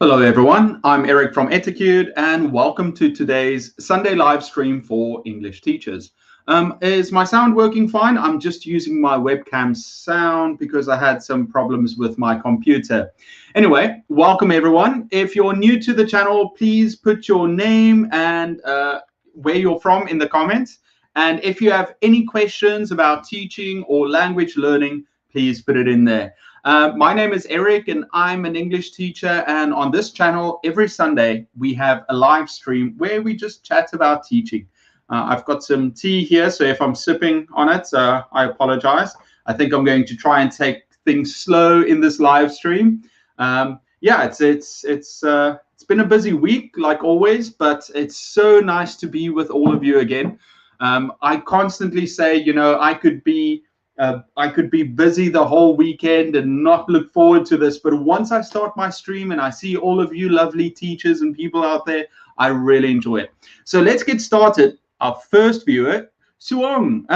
Hello everyone, I'm Eric from Etiquette and welcome to today's Sunday live stream for English teachers. Is my sound working fine? I'm just using my webcam sound because I had some problems with my computer. Anyway, welcome everyone. If you're new to the channel, please put your name and where you're from in the comments. And if you have any questions about teaching or language learning, please put it in there. My name is Eric and I'm an English teacher, and on this channel every Sunday we have a live stream where we just chat about teaching. I've got some tea here, so if I'm sipping on it, I apologize. I think I'm going to try and take things slow in this live stream. Yeah, it's been a busy week like always, but it's so nice to be with all of you again. I constantly say, you know, I could be busy the whole weekend and not look forward to this. But once I start my stream and I see all of you lovely teachers and people out there, I really enjoy it. So let's get started. Our first viewer, Suong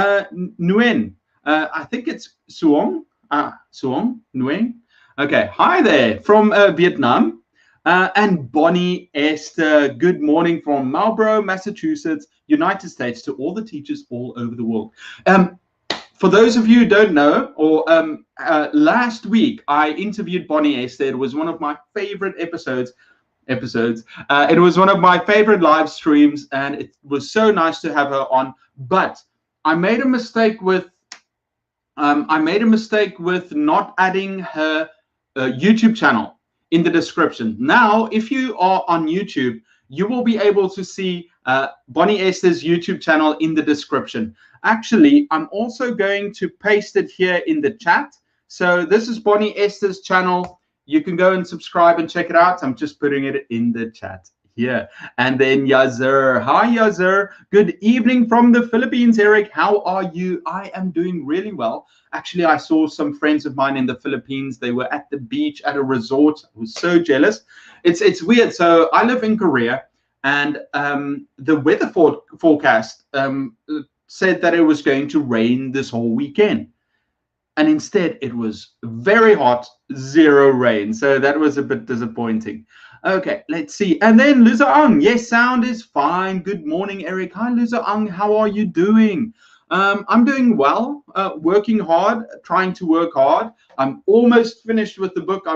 Nguyen. I think it's Suong. Suong Nguyen. Okay. Hi there from Vietnam. And Bonnie Esther, good morning from Marlborough, Massachusetts, United States, to all the teachers all over the world. For those of you who don't know, or last week I interviewed Bonnie Esther. It was one of my favorite episodes. It was one of my favorite live streams, and it was so nice to have her on. But I made a mistake with not adding her YouTube channel in the description. Now, if you are on YouTube, you will be able to see Bonnie Esther's YouTube channel in the description. Actually, I'm also going to paste it here in the chat. So this is Bonnie Esther's channel. You can go and subscribe and check it out. I'm just putting it in the chat here. And then Yazir. Hi, Yazir. Good evening from the Philippines, Eric. How are you? I am doing really well. Actually, I saw some friends of mine in the Philippines. They were at the beach at a resort. I was so jealous. It's weird. So I live in Korea, and the weather forecast said that it was going to rain this whole weekend. And instead, it was very hot, zero rain. So that was a bit disappointing. Okay, let's see. And then Luza Ang. Yes, sound is fine. Good morning, Eric. Hi, Luza Ang. How are you doing? I'm doing well, working hard, trying to work hard. I'm almost finished with the book.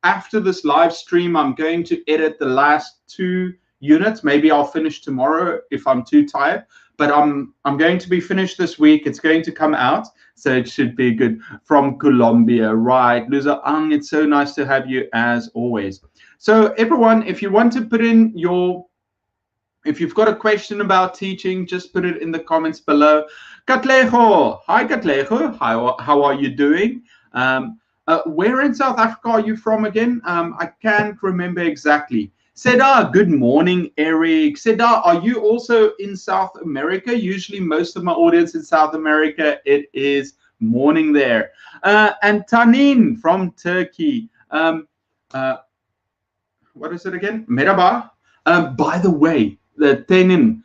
After this live stream, I'm going to edit the last 2 units. Maybe I'll finish tomorrow if I'm too tired. But I'm going to be finished this week. It's going to come out, so it should be good. From Colombia, right? Luza Ang, it's so nice to have you as always. So everyone, if you want to put in if you've got a question about teaching, just put it in the comments below. Katlejo, hi Katlejo, how are you doing? Where in South Africa are you from again? I can't remember exactly. Seda, good morning, Eric. Seda, are you also in South America? Usually most of my audience in South America, it is morning there. And Tanin from Turkey. What is it again? Merhaba. By the way, Tanin,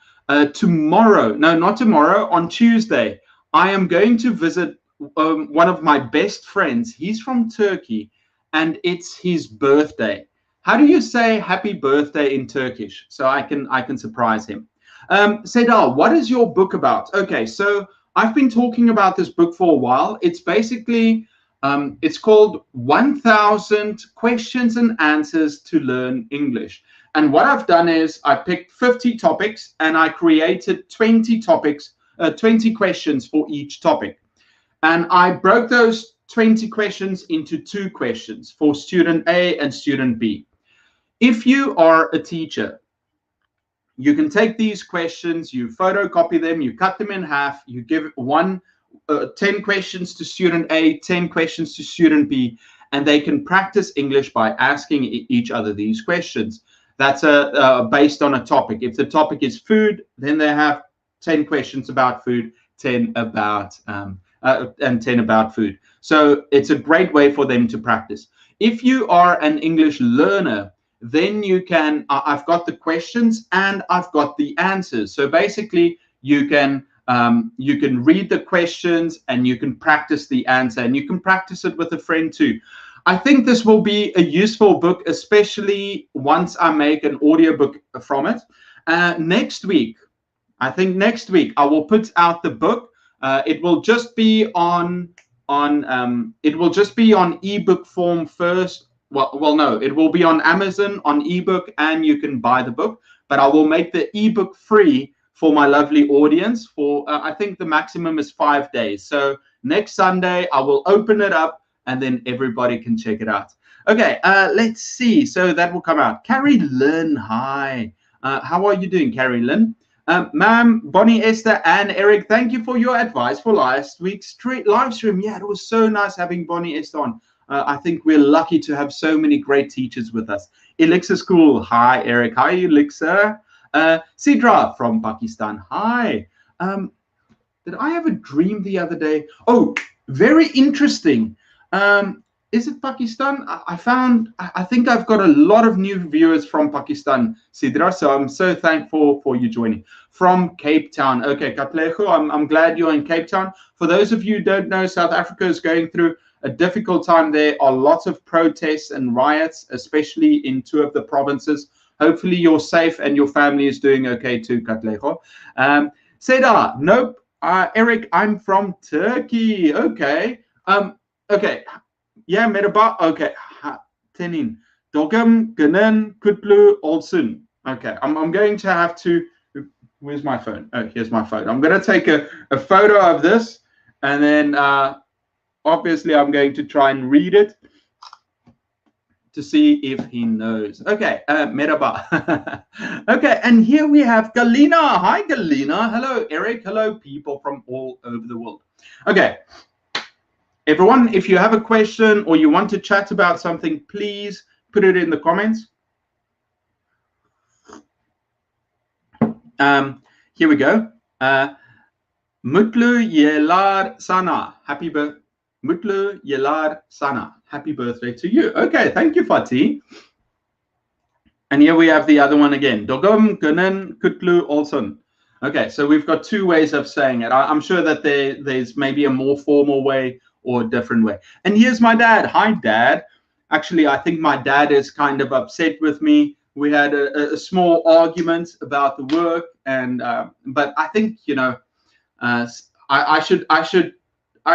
tomorrow, no, not tomorrow, on Tuesday, I am going to visit one of my best friends. He's from Turkey, and it's his birthday. How do you say happy birthday in Turkish? So I can surprise him. Sedar, what is your book about? Okay, so I've been talking about this book for a while. It's basically, it's called 1000 Questions and Answers to Learn English. And what I've done is I picked 50 topics and I created 20 topics, 20 questions for each topic. And I broke those 20 questions into 2 questions for student A and student B. If you are a teacher, you can take these questions, you photocopy them, you cut them in half, you give 10 questions to student A, 10 questions to student B, and they can practice English by asking each other these questions. That's based on a topic. If the topic is food, then they have 10 questions about food, 10 about and 10 about food. So it's a great way for them to practice. If you are an English learner, then you can, I've got the questions and I've got the answers. So basically you can read the questions and you can practice the answer, and you can practice it with a friend too. I think this will be a useful book, especially once I make an audiobook from it. Next week, I think next week I will put out the book. It will just be on it will just be on ebook form first. Well, no, it will be on Amazon on ebook, and you can buy the book. But I will make the ebook free for my lovely audience for I think the maximum is 5 days. So next Sunday I will open it up, and then everybody can check it out. Okay, let's see. So that will come out. Carrie Lynn, hi. How are you doing, Carrie Lynn? Ma'am, Bonnie, Esther, and Eric, thank you for your advice for last week's live stream. Yeah, it was so nice having Bonnie, Esther on. I think we're lucky to have so many great teachers with us. Elixir School, hi, Eric. Hi, Elixir. Sidra from Pakistan, hi. Did I have a dream the other day? Oh, very interesting. Is it Pakistan? I think I've got a lot of new viewers from Pakistan, Sidra, so I'm so thankful for you joining. From Cape Town. Okay, Katlego, I'm glad you're in Cape Town. For those of you who don't know, South Africa is going through a difficult time. There are lots of protests and riots, especially in 2 of the provinces. Hopefully you're safe and your family is doing okay too, Katlego. Seda, nope. Eric, I'm from Turkey. Okay. Okay. Yeah, merhaba. Okay. Tenin. Dogum, Genen, Kutlu, Olsun. Okay. I'm going to have to. Where's my phone? Oh, here's my phone. I'm going to take a photo of this, and then obviously I'm going to try and read it to see if he knows. Okay, merhaba. Okay, and here we have Galina. Hi, Galina. Hello, Eric. Hello, people from all over the world. Okay, everyone, if you have a question or you want to chat about something, please put it in the comments. Here we go. Mutlu Yelar Sana. Happy birthday. Mutlu Yelar Sana. Happy birthday to you. Okay, thank you, Fatih. And here we have the other one again. Dogum Gunen Kutlu Olsun. Okay, so we've got 2 ways of saying it. I'm sure that there's maybe a more formal way or a different way. And here's my dad. Hi, Dad. Actually, I think my dad is kind of upset with me. We had a small argument about the work, and but I think, you know, I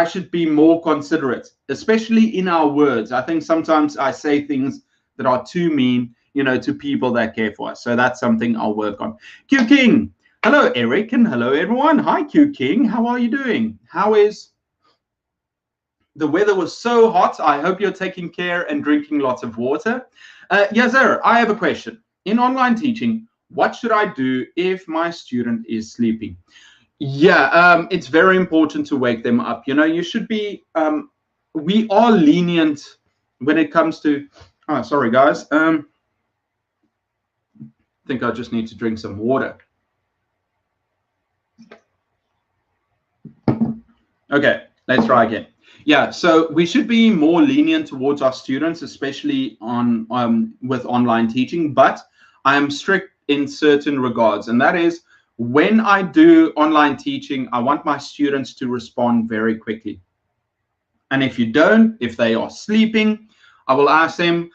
should be more considerate, especially in our words. I think sometimes I say things that are too mean, you know, to people that care for us. So that's something I'll work on. Q King, hello, Eric, and hello, everyone. Hi, Q King. How are you doing? How is the weather? Was so hot. I hope you're taking care and drinking lots of water. Yazir, I have a question. In online teaching, what should I do if my student is sleeping? Yeah, it's very important to wake them up. You know, you should be, we are lenient when it comes to, oh, sorry, guys. I think I just need to drink some water. Okay, let's try again. Yeah, so we should be more lenient towards our students, especially on with online teaching, but I am strict in certain regards, and that is when I do online teaching, I want my students to respond very quickly. And if you don't, if they are sleeping, I will ask them,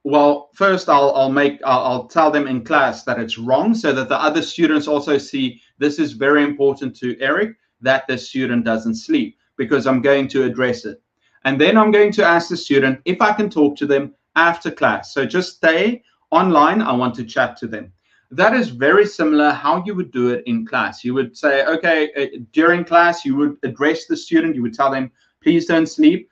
well, first I'll tell them in class that it's wrong, so that the other students also see this is very important to Eric, that the student doesn't sleep, because I'm going to address it. And then I'm going to ask the student if I can talk to them after class. So just stay online. I want to chat to them. That is very similar how you would do it in class. You would say, okay, during class, you would address the student. You would tell them, please don't sleep.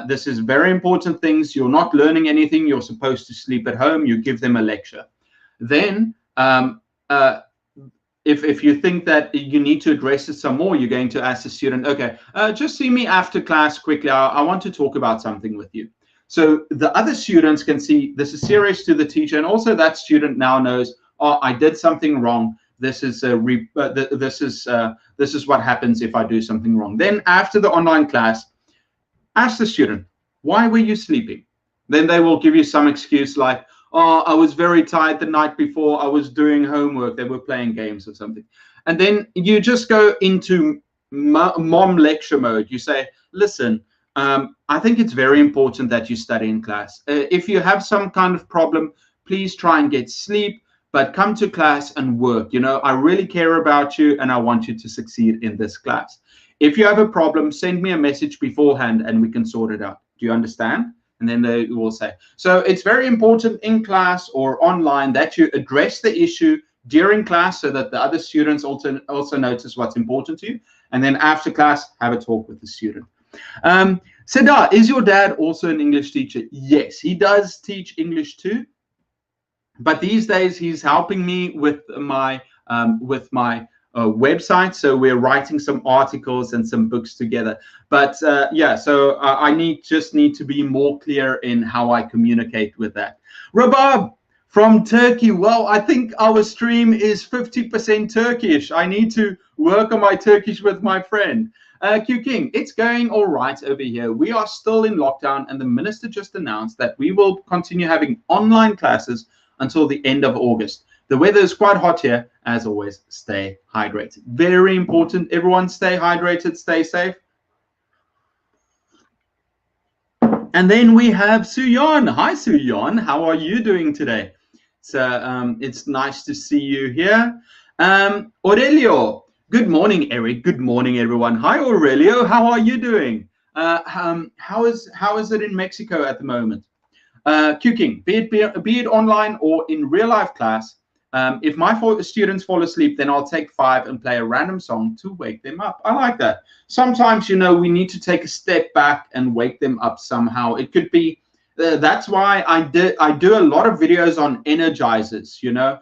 This is very important things. You're not learning anything. You're supposed to sleep at home. You give them a lecture. Then if you think that you need to address it some more, you're going to ask the student, okay, just see me after class quickly. I want to talk about something with you. So the other students can see this is serious to the teacher, and also that student now knows, oh, I did something wrong. This is this is what happens if I do something wrong. Then after the online class, ask the student, why were you sleeping? Then they will give you some excuse like, oh, I was very tired the night before. I was doing homework. They were playing games or something. And then you just go into mom lecture mode. You say, listen, I think it's very important that you study in class. If you have some kind of problem, please try and get sleep, but come to class and work. You know, I really care about you and I want you to succeed in this class. If you have a problem, send me a message beforehand and we can sort it out. Do you understand? And then they will say. So it's very important in class or online that you address the issue during class so that the other students also notice what's important to you. And then after class, have a talk with the student. Seda, is your dad also an English teacher? Yes, he does teach English too. But these days he's helping me with my website. So we're writing some articles and some books together. But yeah, so I just need to be more clear in how I communicate with that. Rabab from Turkey. Well, I think our stream is 50% Turkish. I need to work on my Turkish with my friend. Q King, it's going all right over here. We are still in lockdown, and the minister just announced that we will continue having online classes until the end of August. The weather is quite hot here. As always, stay hydrated. Very important. Everyone stay hydrated, stay safe. And then we have Suyon. Hi, Suyon. How are you doing today? So it's nice to see you here. Aurelio. Good morning, Eric. Good morning, everyone. Hi, Aurelio. How are you doing? How is it in Mexico at the moment? Q King, be it online or in real life class, if my students fall asleep, then I'll take 5 and play a random song to wake them up. I like that. Sometimes, you know, we need to take a step back and wake them up somehow. It could be, that's why I do a lot of videos on energizers, you know.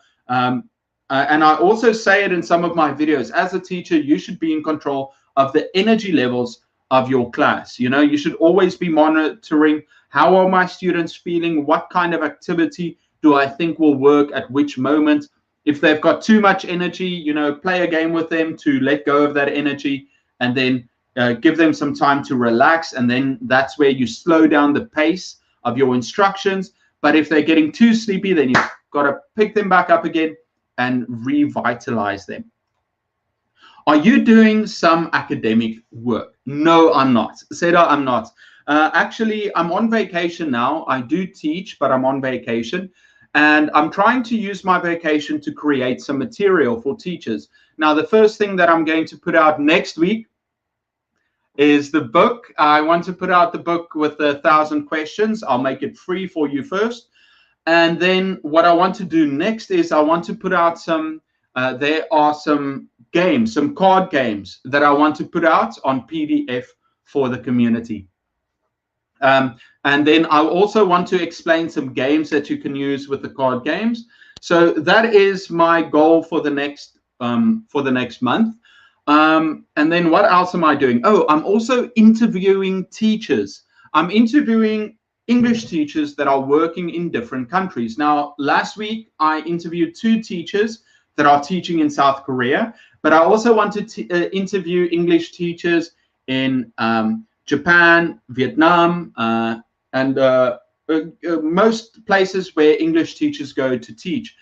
And I also say it in some of my videos. As a teacher, you should be in control of the energy levels of your class. You know, you should always be monitoring, how are my students feeling? What kind of activity do I think will work at which moment? If they've got too much energy, you know, play a game with them to let go of that energy, and then give them some time to relax. And then that's where you slow down the pace of your instructions. But if they're getting too sleepy, then you've got to pick them back up again and revitalize them. Are you doing some academic work? No, I'm not. Seda, I'm not. Actually, I'm on vacation now. I do teach, but I'm on vacation. And I'm trying to use my vacation to create some material for teachers. Now, the first thing that I'm going to put out next week is the book. I want to put out the book with 1,000 questions. I'll make it free for you first. And then what I want to do next is I want to put out some, there are some games, some card games that I want to put out on PDF for the community. And then I also want to explain some games that you can use with the card games. So that is my goal for the next month. And then what else am I doing? Oh, I'm also interviewing teachers. I'm interviewing English teachers that are working in different countries. Now, last week, I interviewed 2 teachers that are teaching in South Korea, but I also want to interview English teachers in Japan, Vietnam, and most places where English teachers go to teach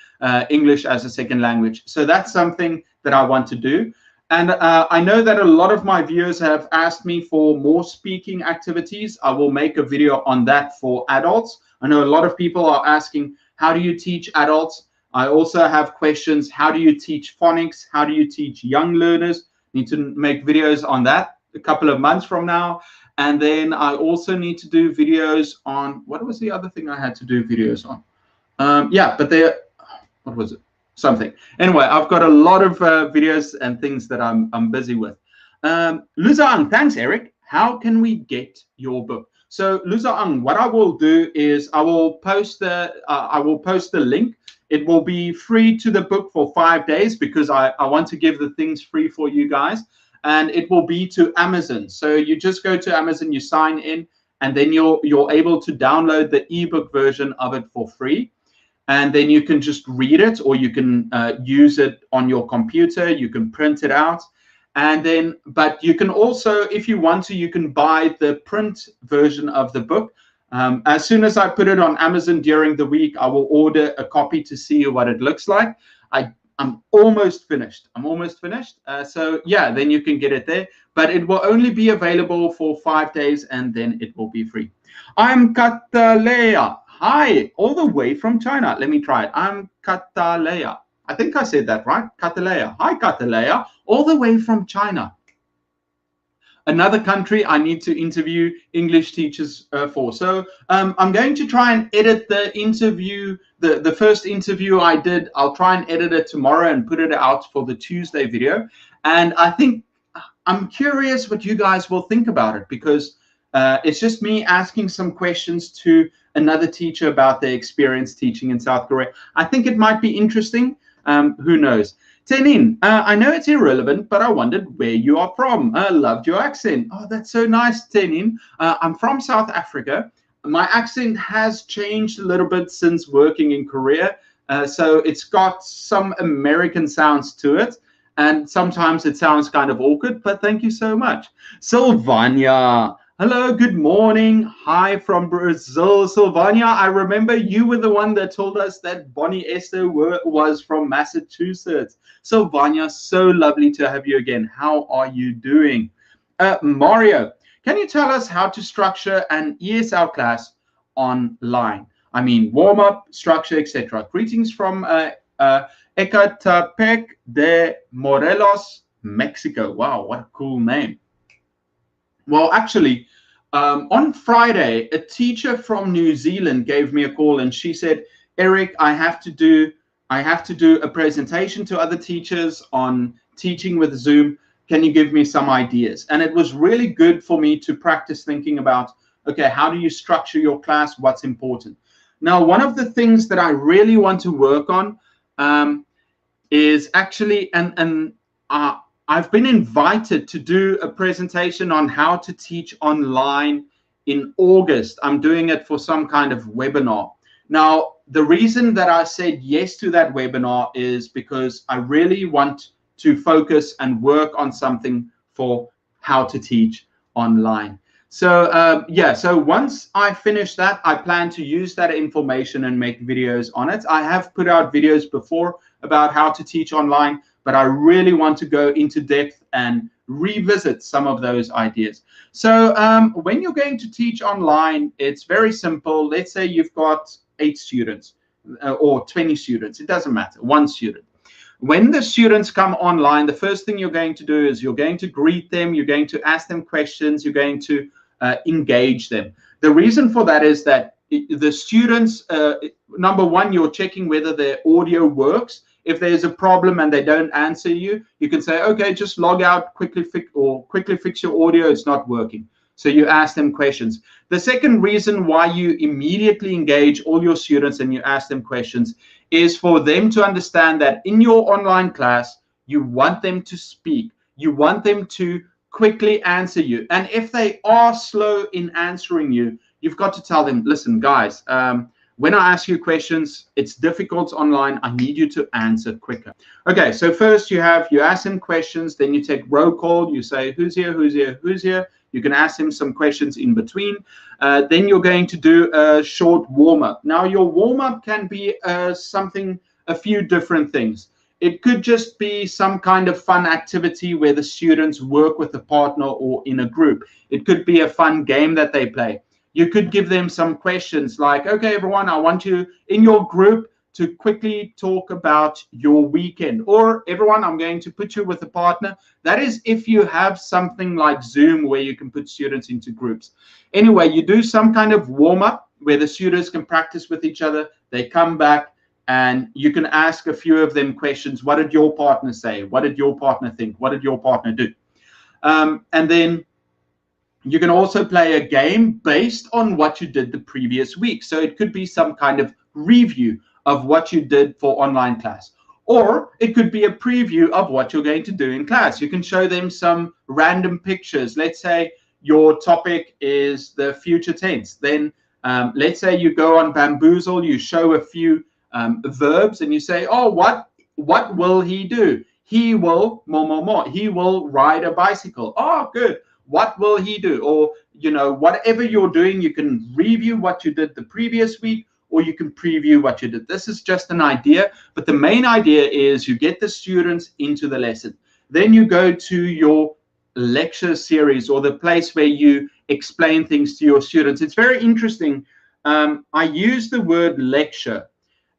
English as a second language. So that's something that I want to do. And I know that a lot of my viewers have asked me for more speaking activities. I will make a video on that for adults. I know a lot of people are asking, how do you teach adults? I also have questions. How do you teach phonics? How do you teach young learners? Need to make videos on that a couple of months from now. And then I also need to do videos on, what was the other thing I had to do videos on? Yeah, but what was it? Something. Anyway, I've got a lot of videos and things that I'm busy with. Luzang, thanks, Eric. How can we get your book? So Luzang, what I will do is I will post the link. It will be free to the book for 5 days because I want to give the things free for you guys. And it will be to Amazon. So you just go to Amazon, you sign in, and then you're able to download the ebook version of it for free. And then you can just read it, or you can use it on your computer. You can print it out. And then, but you can also, if you want to, you can buy the print version of the book. As soon as I put it on Amazon during the week, I will order a copy to see what it looks like. I'm almost finished. I'm almost finished. So yeah, then you can get it there. But it will only be available for 5 days, and then it will be free. I'm Katalea. Hi, all the way from China. Let me try it. I'm Katalea. I think I said that right. Katalea. Hi, Katalea, all the way from China. Another country I need to interview English teachers for. So I'm going to try and edit the interview, the first interview I did. I'll try and edit it tomorrow and put it out for the Tuesday video. And I think I'm curious what you guys will think about it, because it's just me asking some questions to another teacher about their experience teaching in South Korea. I think it might be interesting. Who knows? Tenin, I know it's irrelevant, but I wondered where you are from. I loved your accent. Oh, that's so nice, Tenin. I'm from South Africa. My accent has changed a little bit since working in Korea. So it's got some American sounds to it. And sometimes it sounds kind of awkward, but thank you so much. Sylvania. Hello, good morning. Hi from Brazil, Sylvania. I remember you were the one that told us that Bonnie Esther was from Massachusetts. Sylvania, so lovely to have you again. How are you doing? Mario, can you tell us how to structure an ESL class online? I mean, warm-up, structure, etc. Greetings from Ecatepec de Morelos, Mexico. Wow, what a cool name. Well, actually, on Friday, a teacher from New Zealand gave me a call, and she said, Eric, I have to do a presentation to other teachers on teaching with Zoom. Can you give me some ideas? And it was really good for me to practice thinking about, okay, how do you structure your class? What's important? Now, one of the things that I really want to work on is actually, I've been invited to do a presentation on how to teach online in August. I'm doing it for some kind of webinar. Now, the reason that I said yes to that webinar is because I really want to focus and work on something for how to teach online. So yeah, so once I finish that, I plan to use that information and make videos on it. I have put out videos before about how to teach online, but I really want to go into depth and revisit some of those ideas. So when you're going to teach online, it's very simple. Let's say you've got 8 students or 20 students. It doesn't matter, 1 student. When the students come online, the first thing you're going to do is you're going to greet them. You're going to ask them questions. You're going to engage them. The reason for that is that the students, number one, you're checking whether their audio works. If there's a problem and they don't answer you, you can say, okay, just log out, quickly fix your audio. It's not working. So you ask them questions. The second reason why you immediately engage all your students and you ask them questions is for them to understand that in your online class, you want them to speak. You want them to quickly answer you. And if they are slow in answering you, you've got to tell them, listen, guys, when I ask you questions, it's difficult online. I need you to answer quicker. Okay, so first you ask them questions, then you take roll call. You say, who's here, who's here, who's here? You can ask them some questions in between. Then you're going to do a short warm-up. Now, your warm-up can be a few different things. It could just be some kind of fun activity where the students work with a partner or in a group. It could be a fun game that they play. You could give them some questions like, okay, everyone, I want you in your group to quickly talk about your weekend. Or everyone, I'm going to put you with a partner. That is if you have something like Zoom where you can put students into groups. Anyway, you do some kind of warm-up where the students can practice with each other. They come back and you can ask a few of them questions. What did your partner say? What did your partner think? What did your partner do? And then you can also play a game based on what you did the previous week. So it could be some kind of review of what you did for online class. Or it could be a preview of what you're going to do in class. You can show them some random pictures. Let's say your topic is the future tense. Then let's say you go on Bamboozle, you show a few verbs and you say, oh, what will he do? He will, he will ride a bicycle. Oh, good. What will he do? Or, you know, whatever you're doing, you can review what you did the previous week, or you can preview what you did. This is just an idea, but the main idea is you get the students into the lesson. Then you go to your lecture series, or the place where you explain things to your students. It's very interesting. I use the word lecture,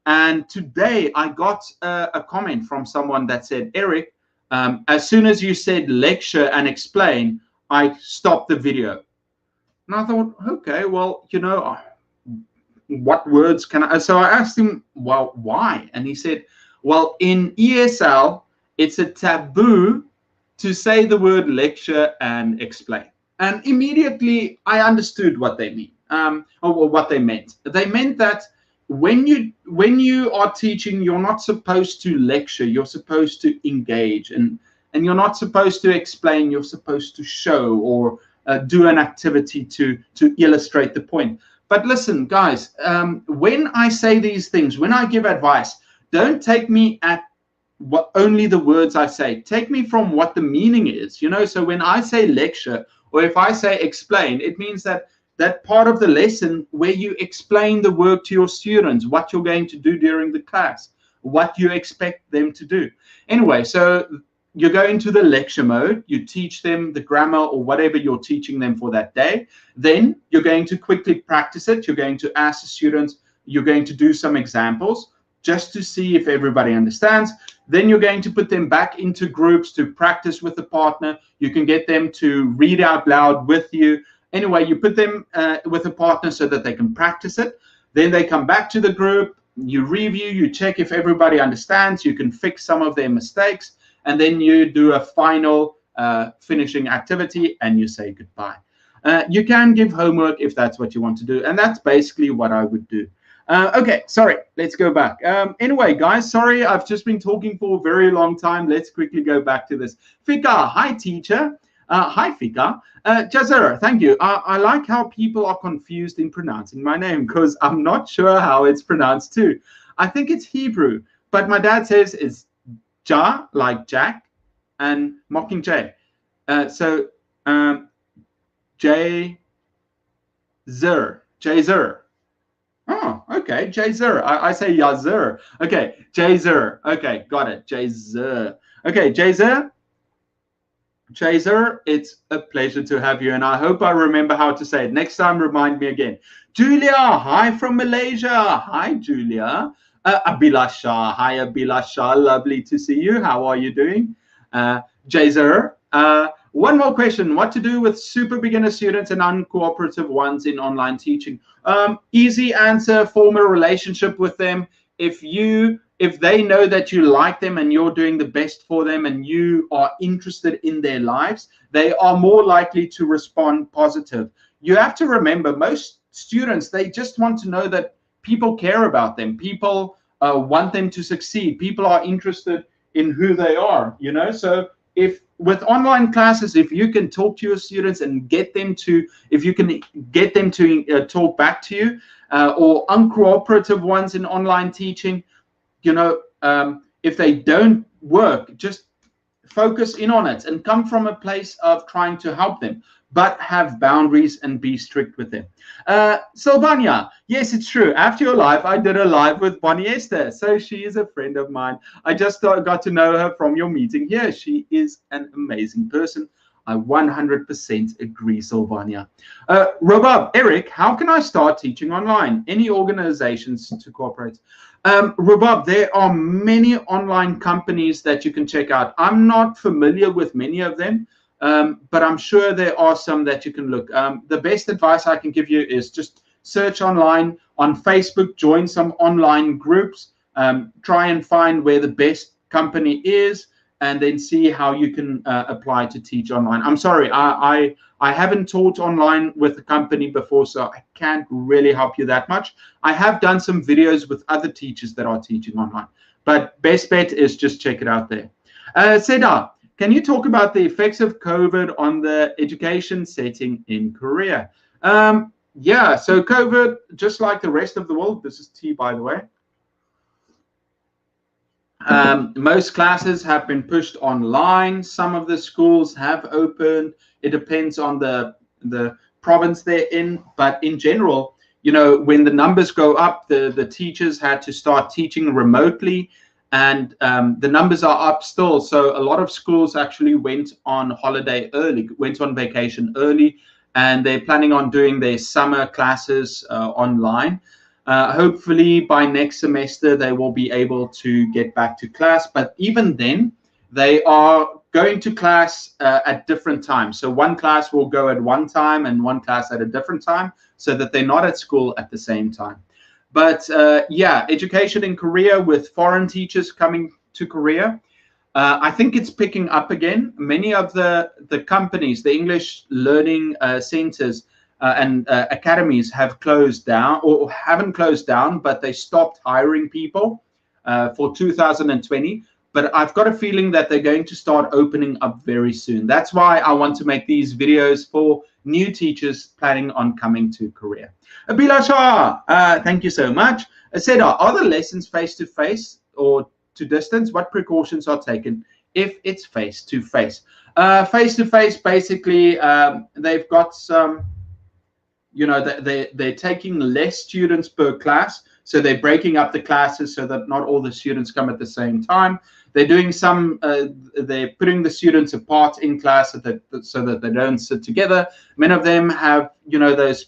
and today I got a comment from someone that said, Eric, as soon as you said lecture and explain, I stopped the video. And I thought, okay, well, you know, what words can I? So I asked him, well, why? And he said, well, in ESL, it's a taboo to say the word lecture and explain. And immediately I understood what they mean, or what they meant. They meant that when you are teaching, you're not supposed to lecture, you're supposed to engage, and you're not supposed to explain, you're supposed to show or do an activity to illustrate the point. But listen, guys, when I say these things, when I give advice, don't take me at what only the words I say. Take me from what the meaning is, you know. So when I say lecture, or if I say explain, it means that part of the lesson where you explain the work to your students, what you're going to do during the class, what you expect them to do. Anyway, so you go into the lecture mode, you teach them the grammar or whatever you're teaching them for that day. Then you're going to quickly practice it. You're going to ask the students, you're going to do some examples just to see if everybody understands. Then you're going to put them back into groups to practice with the partner. You can get them to read out loud with you. Anyway, you put them with a partner so that they can practice it. Then they come back to the group, you review, you check if everybody understands, you can fix some of their mistakes, and then you do a final finishing activity and you say goodbye. You can give homework if that's what you want to do, and that's basically what I would do. Okay, sorry, let's go back. Anyway, guys, sorry, I've just been talking for a very long time. Let's quickly go back to this. Fika, hi, teacher. Hi, Fika. Jazera, thank you. I like how people are confused in pronouncing my name because I'm not sure how it's pronounced too. I think it's Hebrew, but my dad says it's Ja, like Jack, and Mockingjay. So Jazer. Oh, okay, Jazer. I say Yazer. Okay, Jazer. Okay, got it. Jazer. Okay, Jazer. Chaser, it's a pleasure to have you, and I hope I remember how to say it. Next time, remind me again. Julia, hi from Malaysia. Hi, Julia. Abilasha, hi, Abilasha. Lovely to see you. How are you doing? Jaser, one more question. What to do with super beginner students and uncooperative ones in online teaching? Easy answer, form a relationship with them. If they know that you like them and you're doing the best for them and you are interested in their lives, they are more likely to respond positive. You have to remember, most students, they just want to know that people care about them. People want them to succeed. People are interested in who they are, you know. So if with online classes, if you can talk to your students and get them to, if you can get them to talk back to you, or uncooperative ones in online teaching, you know, if they don't work, just focus in on it and come from a place of trying to help them, but have boundaries and be strict with them. Sylvania, yes, it's true. After your live, I did a live with Bonnie Esther. So she is a friend of mine. I just got to know her from your meeting here. She is an amazing person. I 100% agree, Sylvania. Robab, Eric, how can I start teaching online? Any organizations to cooperate? Robab, there are many online companies that you can check out. I'm not familiar with many of them, but I'm sure there are some that you can look. The best advice I can give you is just search online on Facebook, join some online groups, try and find where the best company is, and then see how you can apply to teach online. I'm sorry, I haven't taught online with a company before, so I can't really help you that much. I have done some videos with other teachers that are teaching online, but best bet is just check it out there. Seda, can you talk about the effects of COVID on the education setting in Korea? Yeah, so COVID, just like the rest of the world, this is tea, by the way. Most classes have been pushed online. Some of the schools have opened. It depends on the province they're in, but in general, you know, when the numbers go up, the teachers had to start teaching remotely, and the numbers are up still. So a lot of schools actually went on holiday early, went on vacation early, and they're planning on doing their summer classes online. Hopefully by next semester they will be able to get back to class, but even then they are going to class at different times. So one class will go at one time and one class at a different time, so that they're not at school at the same time. But yeah, education in Korea with foreign teachers coming to Korea, I think it's picking up again. Many of the companies, the English learning centers and academies have closed down, or haven't closed down, but they stopped hiring people for 2020. But I've got a feeling that they're going to start opening up very soon. That's why I want to make these videos for new teachers planning on coming to Korea. Abhilasha, thank you so much. Seda, are the lessons face-to-face or to distance? What precautions are taken if it's face-to-face? Face-to-face, basically, they've got some, you know, they're taking less students per class. So they're breaking up the classes so that not all the students come at the same time. They're doing some, they're putting the students apart in class so that they don't sit together. Many of them have, you know, those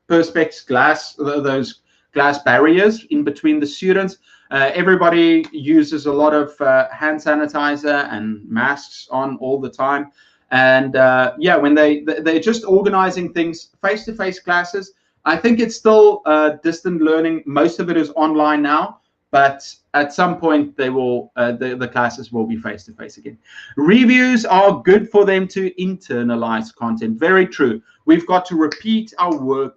perspex glass, those glass barriers in between the students. Everybody uses a lot of hand sanitizer and masks on all the time. And yeah, when they're just organizing things, face-to-face classes. I think it's still distant learning. Most of it is online now, but at some point they will the classes will be face-to-face again. Reviews are good for them to internalize content. Very true. We've got to repeat our work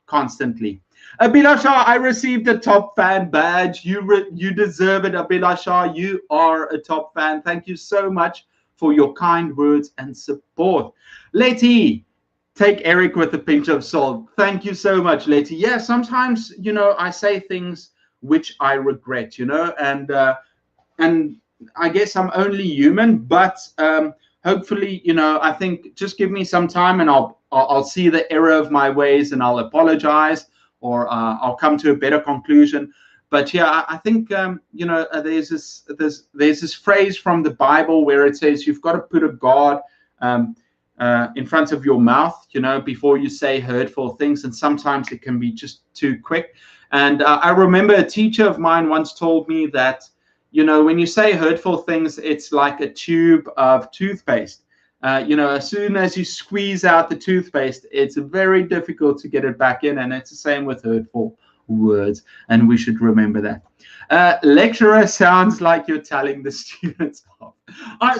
constantly. Abhilasha, I received a top fan badge. You deserve it, Abhilasha. You are a top fan. Thank you so much for your kind words and support. Letty, take Eric with a pinch of salt. Thank you so much, Letty. Yeah, sometimes, you know, I say things which I regret, you know, and I guess I'm only human, but hopefully, you know, I think just give me some time and I'll see the error of my ways and I'll apologize, or I'll come to a better conclusion. But yeah, I think you know, there's this phrase from the Bible where it says you've got to put a guard in front of your mouth, you know, before you say hurtful things, and sometimes it can be just too quick. And I remember a teacher of mine once told me that, you know, when you say hurtful things, it's like a tube of toothpaste. You know, as soon as you squeeze out the toothpaste, it's very difficult to get it back in, and it's the same with hurtful words, and we should remember that. Lecturer sounds like you're telling the students off.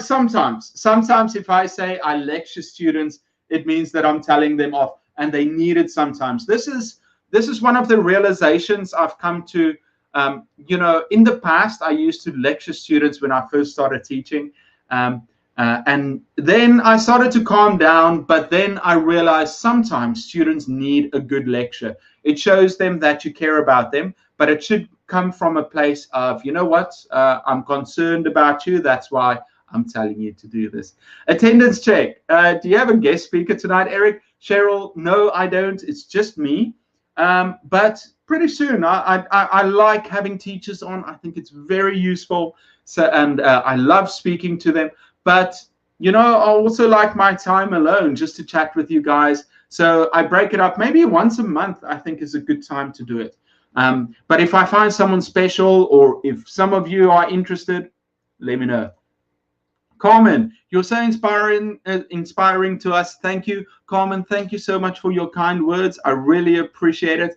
Sometimes if I say I lecture students, it means that I'm telling them off, and they need it sometimes. This is one of the realizations I've come to. You know, in the past, I used to lecture students when I first started teaching. And then I started to calm down, but then I realized sometimes students need a good lecture. It shows them that you care about them, but it should come from a place of, you know what, I'm concerned about you. That's why I'm telling you to do this. Attendance check. Do you have a guest speaker tonight, Eric? Cheryl, no, I don't. It's just me. But pretty soon, I like having teachers on. I think it's very useful. So, and I love speaking to them. But, you know, I also like my time alone just to chat with you guys. So I break it up. Maybe once a month, I think, is a good time to do it. But if I find someone special, or if some of you are interested, let me know. Carmen, you're so inspiring to us. Thank you, Carmen. Thank you so much for your kind words. I really appreciate it.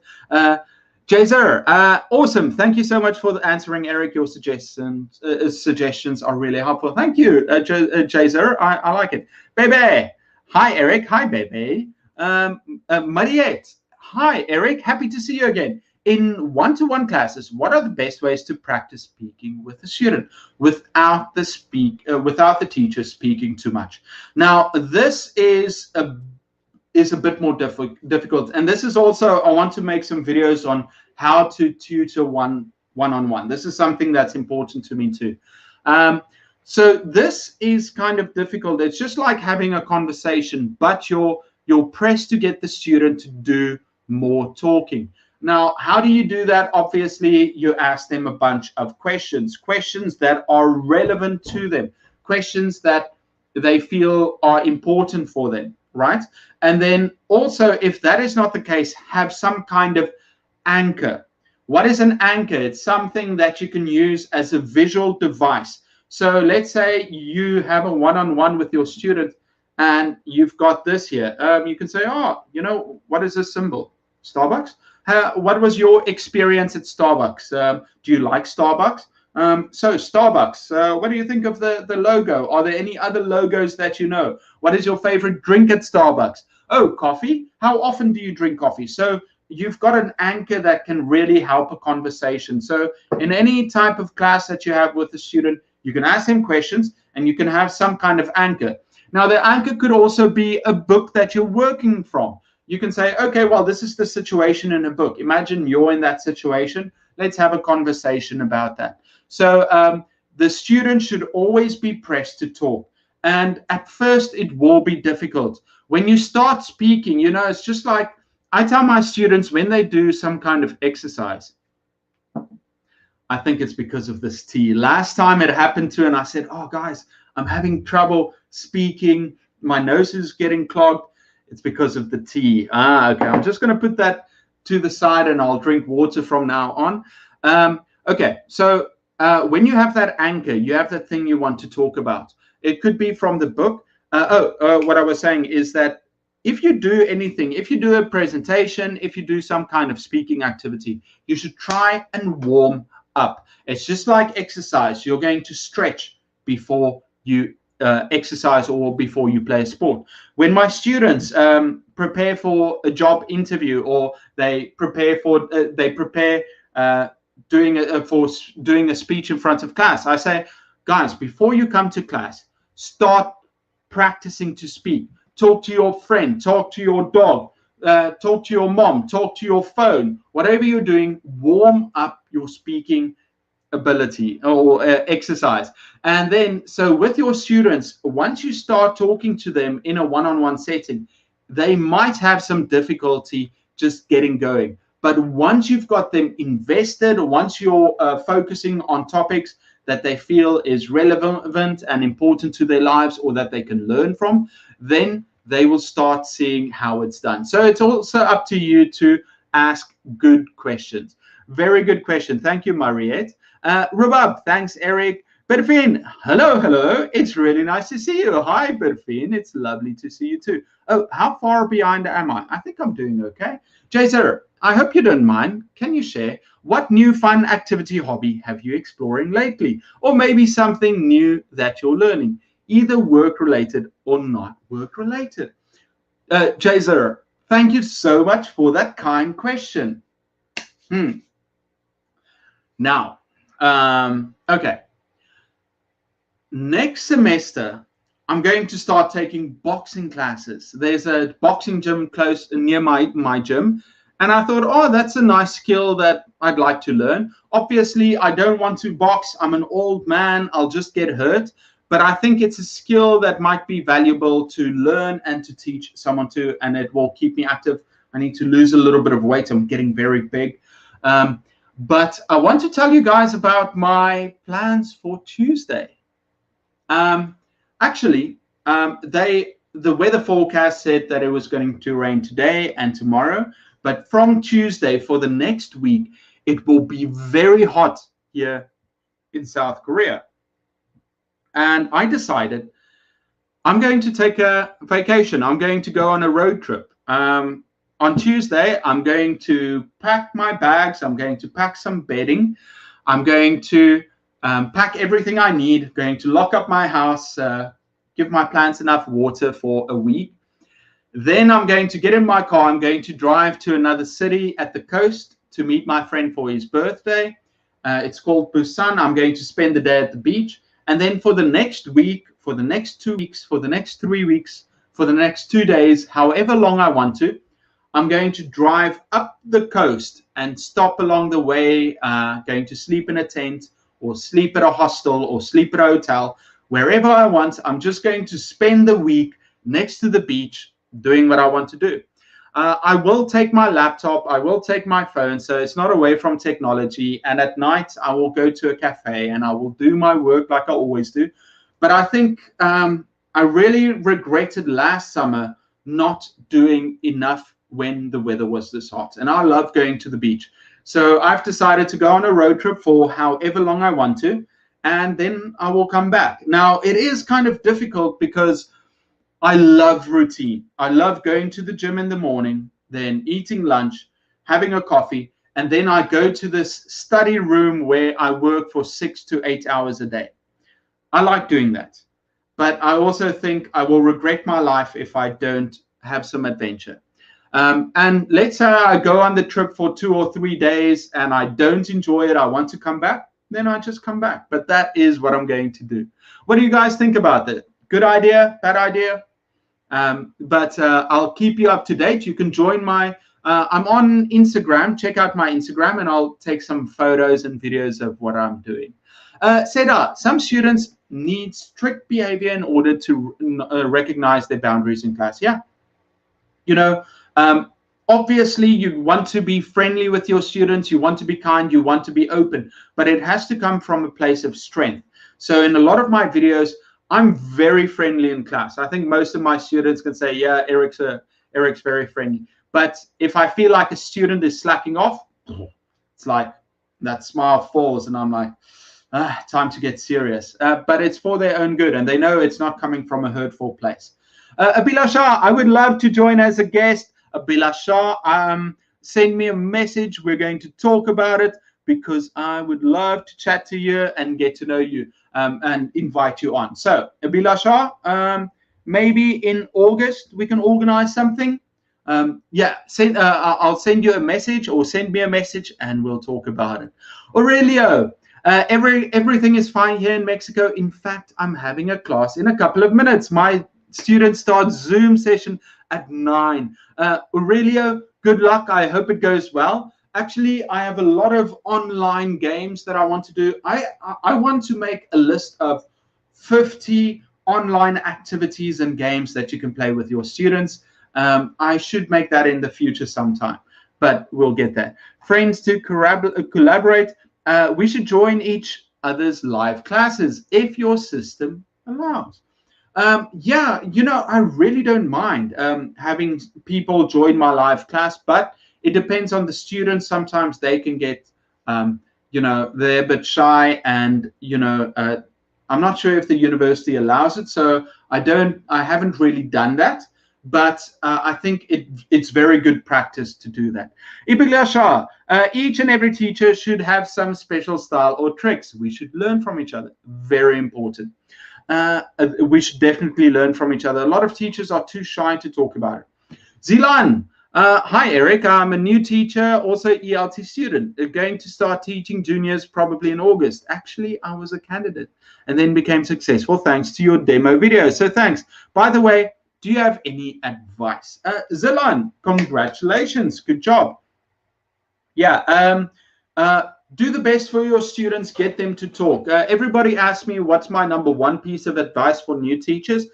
Jazer, awesome. Thank you so much for answering, Eric. Your suggestions are really helpful. Thank you, Jazer. I like it. Bebe, hi, Eric. Hi, Bebe. Mariette, hi, Eric. Happy to see you again. In one-to-one classes, what are the best ways to practice speaking with a student without the teacher speaking too much? Now, this is a bit more difficult, and this is also, I want to make some videos on how to tutor one-on-one. This is something that's important to me too. So this is kind of difficult. It's just like having a conversation, but you're pressed to get the student to do more talking. Now, how do you do that? Obviously, you ask them a bunch of questions that are relevant to them, questions that they feel are important for them, right? And then also, if that is not the case, have some kind of anchor. What is an anchor? It's something that you can use as a visual device. So let's say you have a one-on-one with your student and you've got this here. You can say, oh, you know, what is this symbol? Starbucks? What was your experience at Starbucks? Do you like Starbucks? So Starbucks, what do you think of the logo? Are there any other logos that you know? What is your favorite drink at Starbucks? Oh, coffee. How often do you drink coffee? So you've got an anchor that can really help a conversation. So in any type of class that you have with a student, you can ask them questions and you can have some kind of anchor. Now, the anchor could also be a book that you're working from. You can say, okay, well, this is the situation in a book. Imagine you're in that situation. Let's have a conversation about that. So the student should always be pressed to talk. And at first, it will be difficult. When you start speaking, you know, it's just like I tell my students when they do some kind of exercise, I think it's because of this tea. Last time it happened to, and I said, oh, guys, I'm having trouble speaking. My nose is getting clogged. It's because of the tea. Okay, I'm just going to put that to the side and I'll drink water from now on. Okay, so when you have that anchor, you have that thing you want to talk about. It could be from the book. What I was saying is that if you do anything, if you do a presentation, if you do some kind of speaking activity, you should try and warm up. It's just like exercise. You're going to stretch before you exercise or before you play a sport. When my students prepare for a job interview or they prepare doing a speech in front of class, I say, guys, before you come to class, start practicing to speak. Talk to your friend, talk to your dog, talk to your mom, talk to your phone. Whatever you're doing, warm up your speaking ability or exercise. And then, so with your students, once you start talking to them in a one-on-one setting, they might have some difficulty just getting going. But once you've got them invested, or once you're focusing on topics that they feel is relevant and important to their lives or that they can learn from, then they will start seeing how it's done. So it's also up to you to ask good questions. Very good question. Thank you, Mariette. Rubab, thanks, Eric. Berfin, hello. It's really nice to see you. Hi, Berfin. It's lovely to see you too. Oh, how far behind am I? I think I'm doing okay. Jazer, I hope you don't mind. Can you share what new fun activity hobby have you exploring lately? Or maybe something new that you're learning, either work-related or not work-related. Jazer, thank you so much for that kind question. Now, okay. Next semester, I'm going to start taking boxing classes. There's a boxing gym close near my gym. And I thought, oh, that's a nice skill that I'd like to learn. Obviously, I don't want to box. I'm an old man. I'll just get hurt. But I think it's a skill that might be valuable to learn and to teach someone to, and it will keep me active. I need to lose a little bit of weight. I'm getting very big. But I want to tell you guys about my plans for Tuesday. Actually, the weather forecast said that it was going to rain today and tomorrow. But from Tuesday for the next week, it will be very hot here in South Korea. And I decided I'm going to take a vacation. I'm going to go on a road trip. On Tuesday, I'm going to pack my bags. I'm going to pack some bedding. I'm going to pack everything I need, going to lock up my house, give my plants enough water for a week. Then I'm going to get in my car. I'm going to drive to another city at the coast to meet my friend for his birthday. It's called Busan. I'm going to spend the day at the beach. And then for the next week, for the next 2 weeks, for the next 3 weeks, for the next 2 days, however long I want to, I'm going to drive up the coast and stop along the way, going to sleep in a tent or sleep at a hostel or sleep at a hotel, wherever I want. I'm just going to spend the week next to the beach doing what I want to do. I will take my laptop, I will take my phone, so it's not away from technology. And at night, I will go to a cafe and I will do my work like I always do. But I think I really regretted last summer not doing enough when the weather was this hot. And I love going to the beach. So I've decided to go on a road trip for however long I want to, and then I will come back. Now, it is kind of difficult because I love routine. I love going to the gym in the morning, then eating lunch, having a coffee, and then I go to this study room where I work for 6 to 8 hours a day. I like doing that. But I also think I will regret my life if I don't have some adventure. And let's say I go on the trip for 2 or 3 days and I don't enjoy it, I want to come back, then I just come back. But that is what I'm going to do. What do you guys think about that? Good idea? Bad idea? But I'll keep you up to date. You can join my, I'm on Instagram. Check out my Instagram and I'll take some photos and videos of what I'm doing. Seda, some students need strict behavior in order to recognize their boundaries in class. Yeah. You know, obviously you want to be friendly with your students, you want to be kind, you want to be open, but it has to come from a place of strength. So in a lot of my videos, I'm very friendly in class. I think most of my students can say, yeah, Eric's very friendly. But if I feel like a student is slacking off, it's like that smile falls and I'm like, time to get serious. But it's for their own good and they know it's not coming from a hurtful place. Abhilasha, I would love to join as a guest. Abhilasha, send me a message. We're going to talk about it because I would love to chat to you and get to know you and invite you on. So, Abhilasha, maybe in August we can organize something. Yeah, I'll send you a message or send me a message and we'll talk about it. Aurelio, everything is fine here in Mexico. In fact, I'm having a class in a couple of minutes. My student starts Zoom session at 9. Aurelio, good luck. I hope it goes well. Actually, I have a lot of online games that I want to do. I want to make a list of 50 online activities and games that you can play with your students. I should make that in the future sometime, but we'll get there. Friends to collaborate. We should join each other's live classes if your system allows. Yeah, you know, I really don't mind having people join my live class, but it depends on the students. Sometimes they can get, you know, they're a bit shy and, you know, I'm not sure if the university allows it. So I haven't really done that, but I think it's very good practice to do that. Ibigla, each and every teacher should have some special style or tricks. We should learn from each other. Very important. We should definitely learn from each other. A lot of teachers are too shy to talk about it. Zilan, hi Eric, I'm a new teacher, also ELT student. Going to start teaching juniors probably in August. Actually, I was a candidate and then became successful thanks to your demo video. So thanks. By the way, do you have any advice? Zilan, congratulations, good job. Yeah, do the best for your students, get them to talk. Everybody asks me what's my #1 piece of advice for new teachers.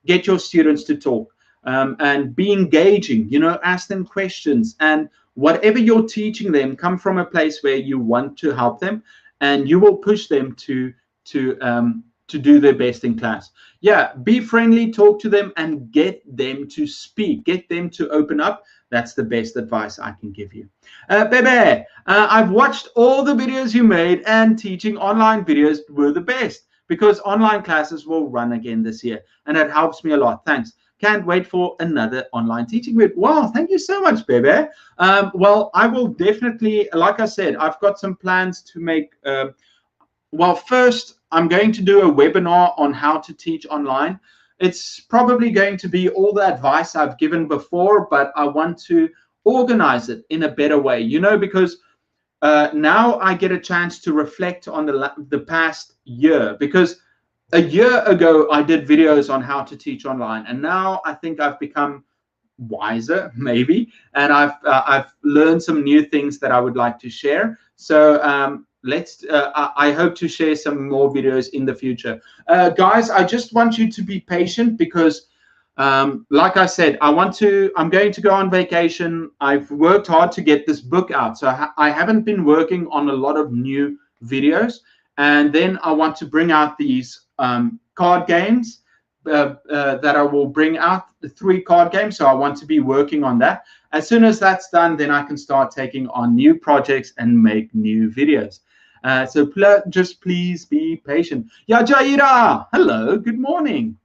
Get your students to talk and be engaging, you know, ask them questions, and whatever you're teaching them, come from a place where you want to help them and you will push them to do their best in class. Yeah, be friendly, talk to them and get them to speak, get them to open up. That's the best advice I can give you. Bebe, I've watched all the videos you made and teaching online videos were the best because online classes will run again this year and it helps me a lot. Thanks. Can't wait for another online teaching week. Wow, thank you so much, Bebe. Well, I will definitely, like I said, I've got some plans to make. Well, first, I'm going to do a webinar on how to teach online. It's probably going to be all the advice I've given before, but I want to organize it in a better way, you know, because now I get a chance to reflect on the past year, because a year ago I did videos on how to teach online, and now I think I've become wiser, maybe, and I've learned some new things that I would like to share. So I hope to share some more videos in the future. Guys, I just want you to be patient because Like I said, I'm going to go on vacation. I've worked hard to get this book out. So I haven't been working on a lot of new videos. And then I want to bring out these card games that I will bring out, the 3 card games. So I want to be working on that. As soon as that's done, then I can start taking on new projects and make new videos. So just please be patient. Ya Jaira, hello, good morning.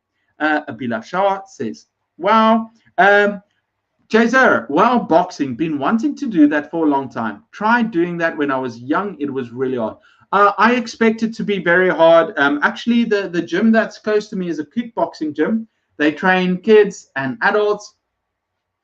Abila Shah says, wow. Jazer, wow, boxing. Been wanting to do that for a long time. Tried doing that when I was young. It was really hard. I expect it to be very hard. Actually, the gym that's close to me is a kickboxing gym. They train kids and adults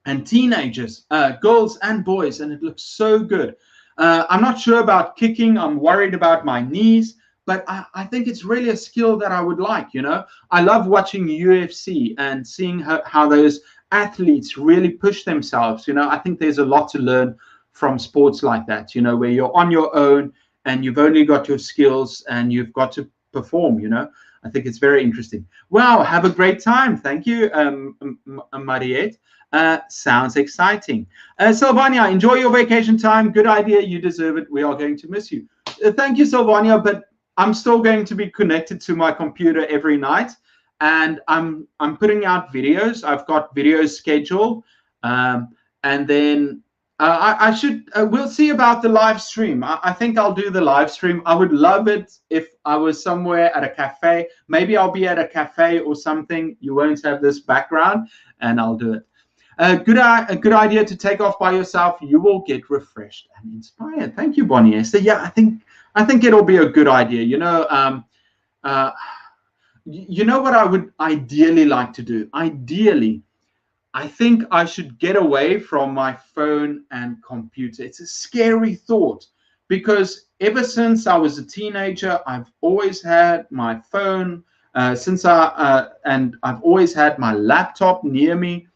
and teenagers, girls and boys, and it looks so good. I'm not sure about kicking. I'm worried about my knees, but I think it's really a skill that I would like, you know. I love watching UFC and seeing how those athletes really push themselves, you know. I think there's a lot to learn from sports like that, you know, where you're on your own and you've only got your skills and you've got to perform, you know. I think it's very interesting. Wow, have a great time. Thank you, Mariette. Sounds exciting. Sylvania, enjoy your vacation time. Good idea. You deserve it. We are going to miss you. Thank you, Sylvania, but I'm still going to be connected to my computer every night, and I'm putting out videos. I've got videos scheduled, and then we'll see about the live stream. I think I'll do the live stream. I would love it if I was somewhere at a cafe. Maybe I'll be at a cafe or something. You won't have this background, and I'll do it. A good idea to take off by yourself. You will get refreshed and inspired. Thank you, Bonnie Esther. Yeah, I think it'll be a good idea. You know, you know what I would ideally like to do? Ideally, I think I should get away from my phone and computer. It's a scary thought because ever since I was a teenager, I've always had my phone and I've always had my laptop near me.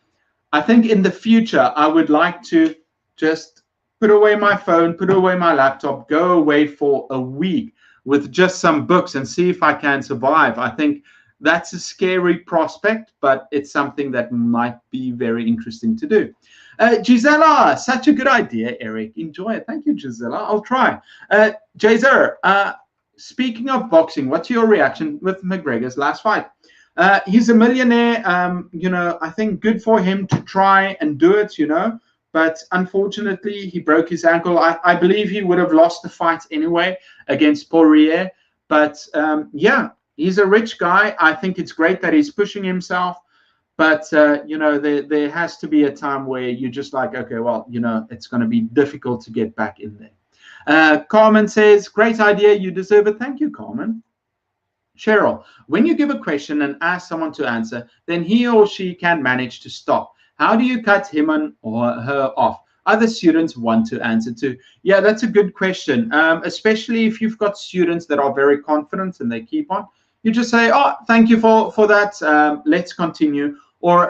I think in the future, I would like to just put away my phone, put away my laptop, go away for a week with just some books and see if I can survive. I think that's a scary prospect, but it's something that might be very interesting to do. Gisela, such a good idea, Eric. Enjoy it. Thank you, Gisela. I'll try. Jazer, speaking of boxing, what's your reaction with McGregor's last fight? He's a millionaire. You know, I think good for him to try and do it, you know, but unfortunately he broke his ankle. I believe he would have lost the fight anyway against Poirier, but yeah, he's a rich guy. I think it's great that he's pushing himself, but you know, there has to be a time where you're just like, okay, well, you know, it's going to be difficult to get back in there. Carmen says, great idea, you deserve it. Thank you, Carmen. Cheryl, when you give a question and ask someone to answer, then he or she can manage to stop. How do you cut him or her off? Other students want to answer too. Yeah, that's a good question, especially if you've got students that are very confident and they keep on. You just say, oh, thank you for that. Let's continue. Or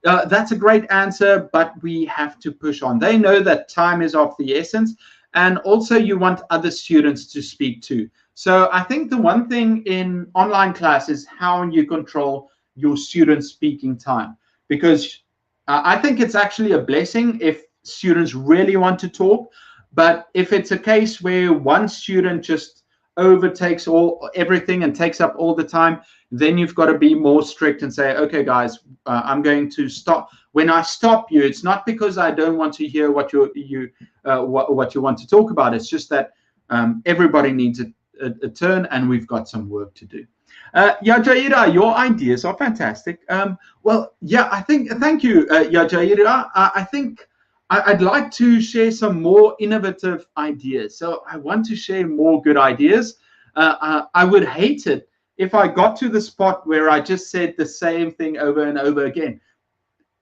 that's a great answer, but we have to push on. They know that time is of the essence. And also you want other students to speak too. So I think the one thing in online class is how you control your students' speaking time, because I think it's actually a blessing if students really want to talk. But if it's a case where one student just overtakes everything and takes up all the time, then you've got to be more strict and say, okay, guys, I'm going to stop. When I stop you, it's not because I don't want to hear what you want to talk about. It's just that everybody needs a turn, and we've got some work to do. Yajaira, your ideas are fantastic. Well, yeah, I think, thank you, Yajaira. I think I'd like to share some more innovative ideas. So I want to share more good ideas. I would hate it if I got to the spot where I just said the same thing over and over again.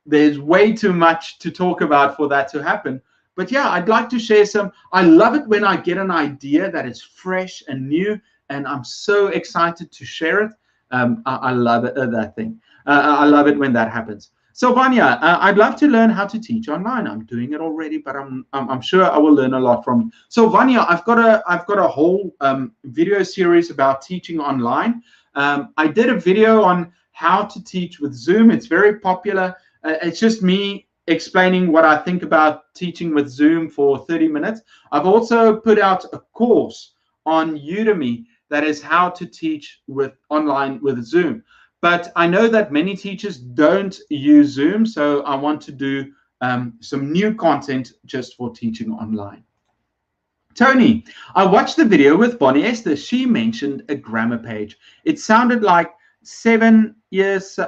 There's way too much to talk about for that to happen. But yeah, I'd like to share some. I love it when I get an idea that is fresh and new, and I'm so excited to share it. I love it, that thing. I love it when that happens. So Vanya, I'd love to learn how to teach online. I'm doing it already, but I'm sure I will learn a lot from you. So Vanya, I've got a whole video series about teaching online. I did a video on how to teach with Zoom. It's very popular. It's just me explaining what I think about teaching with Zoom for 30 minutes. I've also put out a course on Udemy that is how to teach with online with Zoom. But I know that many teachers don't use Zoom, so I want to do some new content just for teaching online. Tony, I watched the video with Bonnie Esther. She mentioned a grammar page. It sounded like 7 years,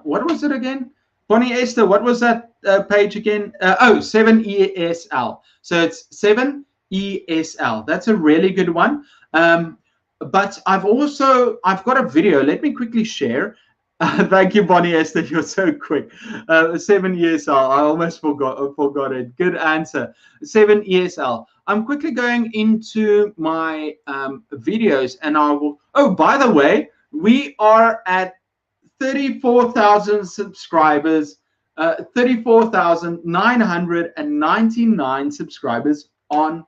what was it again? Bonnie Esther, what was that page again? 7ESL. So it's 7ESL. That's a really good one. But I've got a video. Let me quickly share. Thank you, Bonnie Esther. You're so quick. 7 ESL. I almost forgot it. Good answer. 7 ESL. I'm quickly going into my videos, and I will. Oh, by the way, we are at 34,000 subscribers. 34,999 subscribers on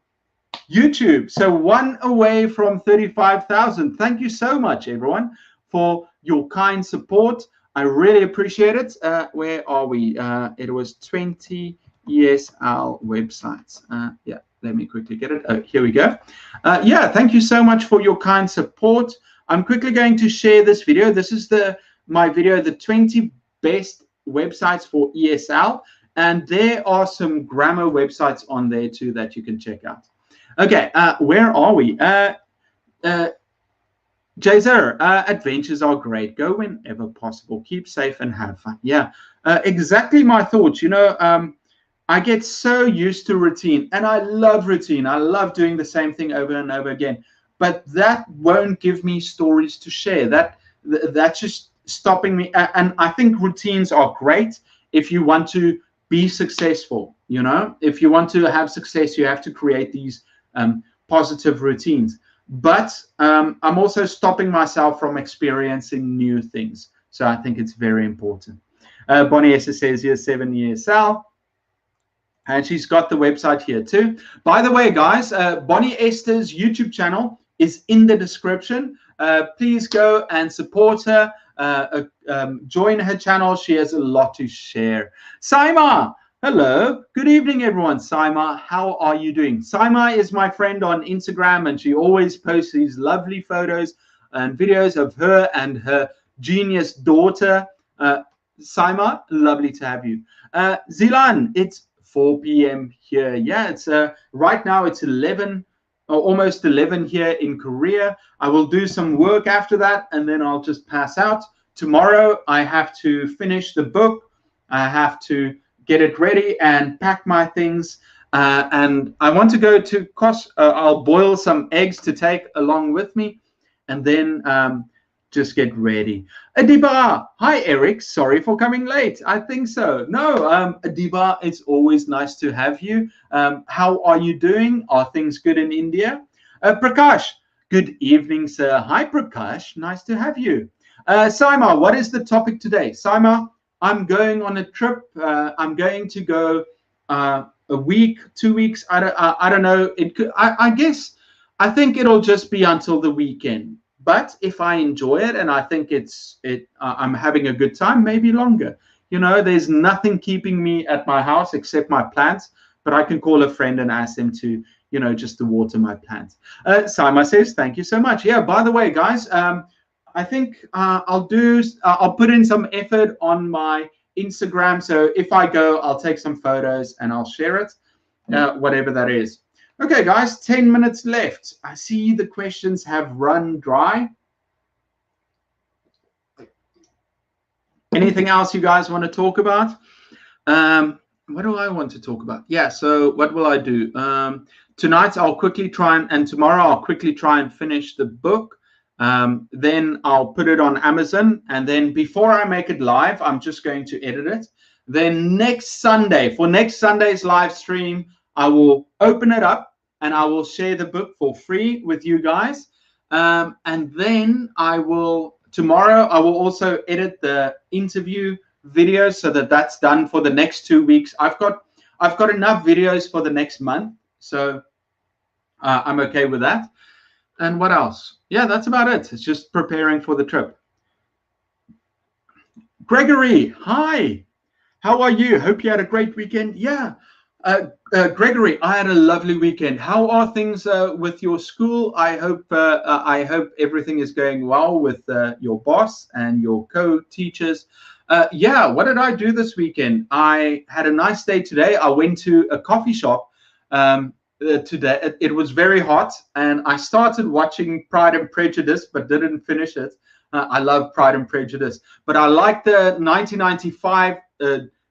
YouTube. So one away from 35,000. Thank you so much, everyone, for your kind support. I really appreciate it. Where are we? It was 20 ESL websites. Yeah, let me quickly get it. Oh, here we go. Yeah, thank you so much for your kind support. I'm quickly going to share this video. This is my video, the 20 best websites for ESL. And there are some grammar websites on there too that you can check out. Okay, where are we? Jazer, adventures are great. Go whenever possible. Keep safe and have fun. Yeah, exactly my thoughts. You know, I get so used to routine, and I love routine. I love doing the same thing over and over again. But that won't give me stories to share. That's just stopping me. And I think routines are great if you want to be successful. You know, if you want to have success, you have to create these positive routines. But I'm also stopping myself from experiencing new things. So I think it's very important. Bonnie Esther says here 7 ESL. And she's got the website here too. By the way, guys, Bonnie Esther's YouTube channel is in the description. Please go and support her. Join her channel. She has a lot to share. Saima, hello. Good evening, everyone. Saima, how are you doing? Saima is my friend on Instagram, and she always posts these lovely photos and videos of her and her genius daughter. Saima, lovely to have you. Zilan, it's 4 p.m. here. Yeah, it's right now it's 11 or almost 11 here in Korea. I will do some work after that, and then I'll just pass out. Tomorrow I have to finish the book. I have to get it ready and pack my things. And I want to go to I'll boil some eggs to take along with me, and then just get ready. Adiba, hi Eric, sorry for coming late. I think so. No, Adiba, it's always nice to have you. How are you doing? Are things good in India? Prakash, good evening, sir. Hi Prakash, nice to have you. Saima, what is the topic today? Saima, I'm going on a trip. I'm going to go a week, 2 weeks. I don't know. It could. I guess. I think it'll just be until the weekend. But if I enjoy it and I think I'm having a good time, maybe longer. You know, there's nothing keeping me at my house except my plants. But I can call a friend and ask them to, you know, just to water my plants. Saima says, thank you so much. Yeah. By the way, guys. I think I'll put in some effort on my Instagram. So if I go, I'll take some photos and I'll share it, whatever that is. Okay, guys, 10 minutes left. I see the questions have run dry. Anything else you guys want to talk about? What do I want to talk about? Yeah, so what will I do? Tonight I'll quickly try and tomorrow I'll quickly try and finish the book. Then I'll put it on Amazon, and then before I make it live, I'm just going to edit it. Then next Sunday, for next Sunday's live stream, I will open it up and I will share the book for free with you guys. And then tomorrow I will also edit the interview video so that that's done for the next 2 weeks. I've got enough videos for the next month, so I'm okay with that. And what else? Yeah, that's about it. It's just preparing for the trip. Gregory, hi. How are you? Hope you had a great weekend. Yeah. Gregory, I had a lovely weekend. How are things with your school? I hope everything is going well with your boss and your co-teachers. Yeah, what did I do this weekend? I had a nice day today. I went to a coffee shop today. It was very hot, and I started watching Pride and Prejudice, but didn't finish it. I love Pride and Prejudice, but I like the 1995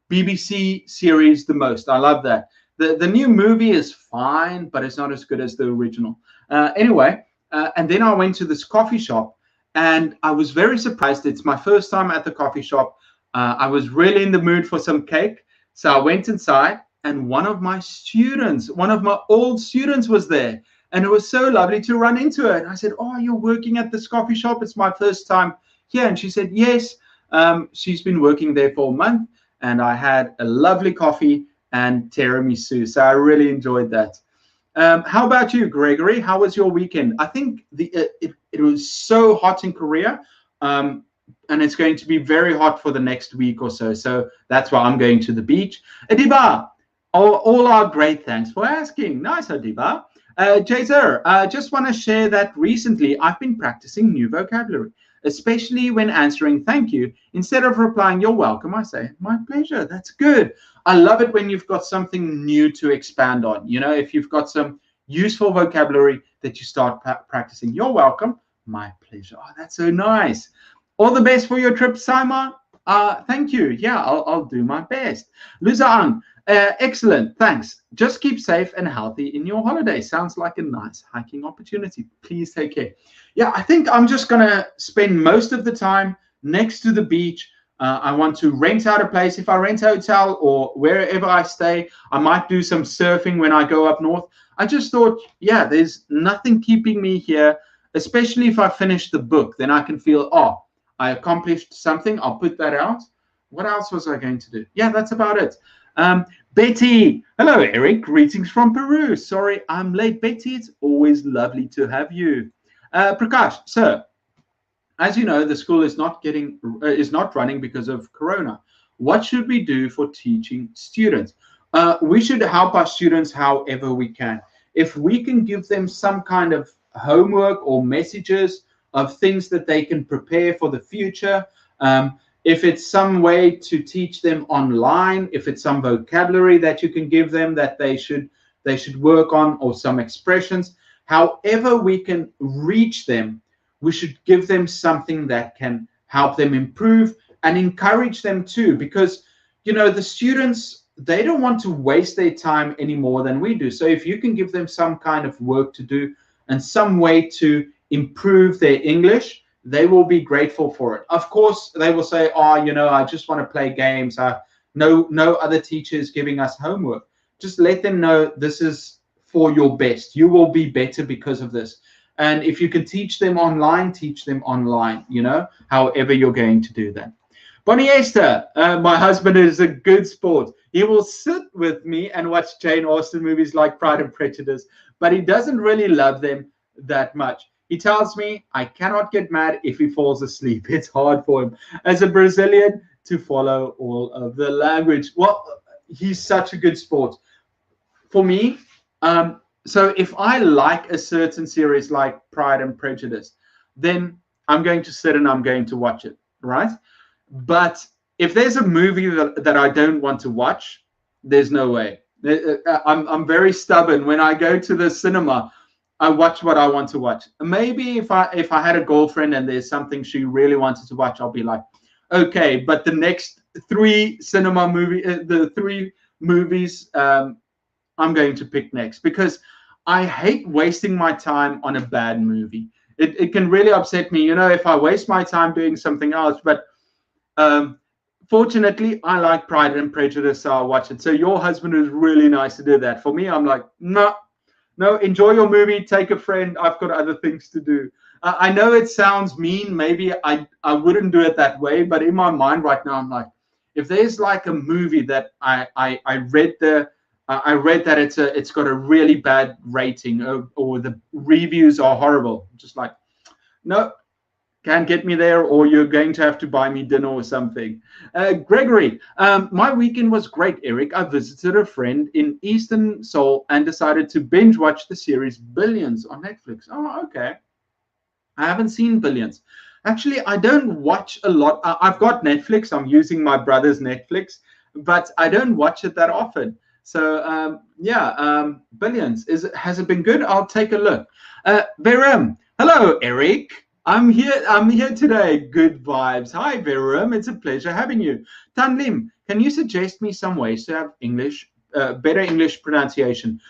BBC series the most. I love that. The new movie is fine, but it's not as good as the original. Anyway, and then I went to this coffee shop, and I was very surprised. It's my first time at the coffee shop. I was really in the mood for some cake, so I went inside, and one of my students, one of my old students, was there. And it was so lovely to run into her. And I said, "Oh, you're working at this coffee shop? It's my first time here." And she said, "Yes." She's been working there for a month, and I had a lovely coffee and tiramisu. So I really enjoyed that. How about you, Gregory? How was your weekend? I think it was so hot in Korea, and it's going to be very hot for the next week or so. So that's why I'm going to the beach. Adiba, all are great. Thanks for asking. Nice, Adiba. Jazer, I just want to share that recently I've been practicing new vocabulary, especially when answering thank you. Instead of replying, "You're welcome," I say, "My pleasure." That's good. I love it when you've got something new to expand on. You know, if you've got some useful vocabulary that you start practicing. "You're welcome," "My pleasure." Oh, that's so nice. All the best for your trip, Saima. Thank you. Yeah, I'll do my best. Luzaan, excellent. Thanks. Just keep safe and healthy in your holiday. Sounds like a nice hiking opportunity. Please take care. Yeah, I think I'm just going to spend most of the time next to the beach. I want to rent out a place. If I rent a hotel or wherever I stay, I might do some surfing when I go up north. I just thought, yeah, there's nothing keeping me here, especially if I finish the book. Then I can feel, oh, I accomplished something. I'll put that out. What else was I going to do? Yeah, that's about it. Betty. Hello, Eric. Greetings from Peru. Sorry, I'm late, Betty. It's always lovely to have you. Prakash, sir, as you know, the school is not running because of Corona. What should we do for teaching students? We should help our students however we can. If we can give them some kind of homework or messages of things that they can prepare for the future, if it's some way to teach them online, if it's some vocabulary that you can give them that they should work on, or some expressions, however we can reach them, we should give them something that can help them improve and encourage them too, because you know the students, they don't want to waste their time any more than we do. So if you can give them some kind of work to do and some way to improve their English, they will be grateful for it. Of course, they will say, "Oh, you know, I just want to play games. No other teacher is giving us homework." Just let them know this is for your best. You will be better because of this. And if you can teach them online, you know, however you're going to do that. Bonnie Esther, my husband is a good sport. He will sit with me and watch Jane Austen movies like Pride and Prejudice, but he doesn't really love them that much. He tells me I cannot get mad if he falls asleep. It's hard for him as a Brazilian to follow all of the language. Well, he's such a good sport. For me, so if I like a certain series like Pride and Prejudice, then I'm going to sit and I'm going to watch it, right? But if there's a movie that I don't want to watch, there's no way. I'm very stubborn. When I go to the cinema, I watch what I want to watch. Maybe if I had a girlfriend and there's something she really wanted to watch, I'll be like, okay, but the next three movies I'm going to pick next, because I hate wasting my time on a bad movie. It can really upset me, you know, if I waste my time doing something else. But fortunately, I like Pride and Prejudice, so I'll watch it. So your husband is really nice to do that. For me, I'm like, no, enjoy your movie, take a friend. I've got other things to do. I know it sounds mean. Maybe I wouldn't do it that way, but in my mind right now, I'm like, if there's like a movie that I read that it's got a really bad rating, or the reviews are horrible, just like, no, can't get me there, or you're going to have to buy me dinner or something. Gregory, my weekend was great, Eric. I visited a friend in Eastern Seoul and decided to binge watch the series Billions on Netflix. Oh, okay. I haven't seen Billions. Actually, I don't watch a lot. I've got Netflix. I'm using my brother's Netflix, but I don't watch it that often. So yeah, Billions. Has it been good? I'll take a look. Verum, hello, Eric. I'm here. I'm here today. Good vibes. Hi, Verum. It's a pleasure having you. Tan Lim, can you suggest me some ways to have better English pronunciation?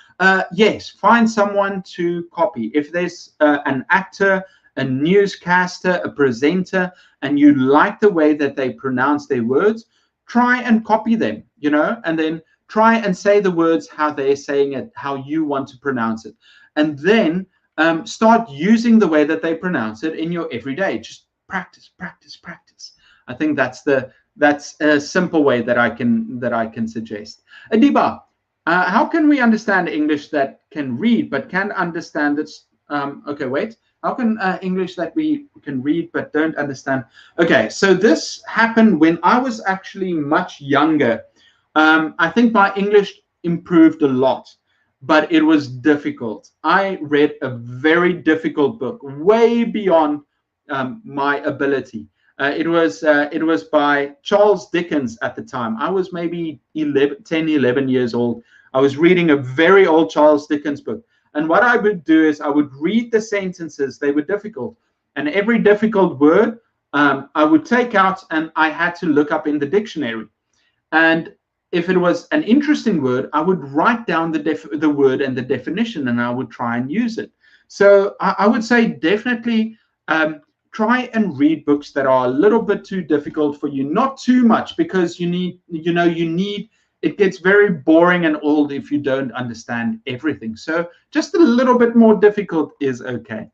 Yes, find someone to copy. If there's an actor, a newscaster, a presenter, and you like the way that they pronounce their words, try and copy them, and then try and say the words how they're saying it, how you want to pronounce it. And then start using the way that they pronounce it in your everyday. Just practice, practice, practice. I think that's a simple way that I can suggest. Adiba, how can we understand English that can read but can't understand this? Okay, wait. How can English that we can read but don't understand? Okay, so this happened when I was actually much younger. I think my English improved a lot, but it was difficult. I read a very difficult book, way beyond my ability. It was by Charles Dickens at the time. I was maybe 10, 11 years old. I was reading a very old Charles Dickens book. And what I would do is I would read the sentences. They were difficult. And every difficult word I would take out and I had to look up in the dictionary. And if it was an interesting word, I would write down the word and the definition, and I would try and use it. So I would say definitely try and read books that are a little bit too difficult for you. Not too much, because you need, it gets very boring and old if you don't understand everything. So just a little bit more difficult is okay.